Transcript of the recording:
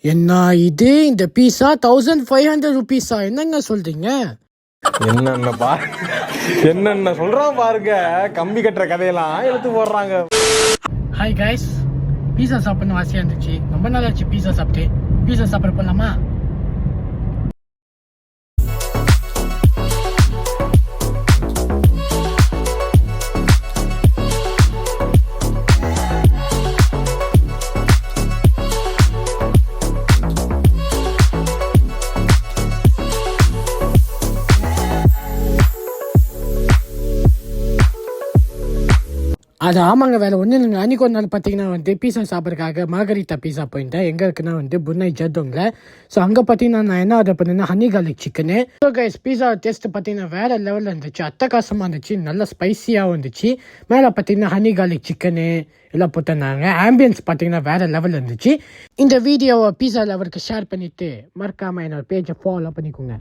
என்ன இது இந்த பீஸா 1500 ருபீஸா? என்னங்க சொல்றீங்க? என்னென்ன சொல்றான் பாருங்க. கம்பி கட்டுற கதையெல்லாம் எடுத்து போடுறாங்க. ஹாய் கைஸ், பீஸா சாப்பிடணும் ஆசையா இருந்துச்சு. ரொம்ப நாள் ஆச்சு பீஸா சாப்பிட்டு. பீஸா சாப்பிட போலாமா? அது ஆமாங்க, வேலை ஒன்றும் இல்லைங்க. அன்றைக்கி ஒரு நாள் பார்த்தீங்கன்னா பீஸா சாப்பிட்றதுக்காக மார்கரிட்டா பீஸா போயிருந்தேன். எங்கே இருக்குன்னா புன்னை ஜெர்தோங்கில். ஸோ அங்கே பார்த்தீங்கன்னா நான் என்ன ஆர்டர் பண்ணேன்னா honey garlic chicken. So guys, pizza taste பார்த்தீங்கன்னா வேறு லெவலில் இருந்துச்சு. அட்டகாசமாக இருந்துச்சு, நல்லா ஸ்பைஸியாகவும் இருந்துச்சு. மேலே பார்த்தீங்கன்னா ஹனி கார்லிக் சிக்கனு எல்லாம் போட்டிருந்தாங்க. ஆம்பியன்ஸ் பார்த்தீங்கன்னா வேறு லெவலில் இருந்துச்சு. இந்த வீடியோவை பீஸா லவருக்கு ஷேர் பண்ணிவிட்டு மறக்காமல் என்னோட பேஜை ஃபாலோ பண்ணிக்கோங்க.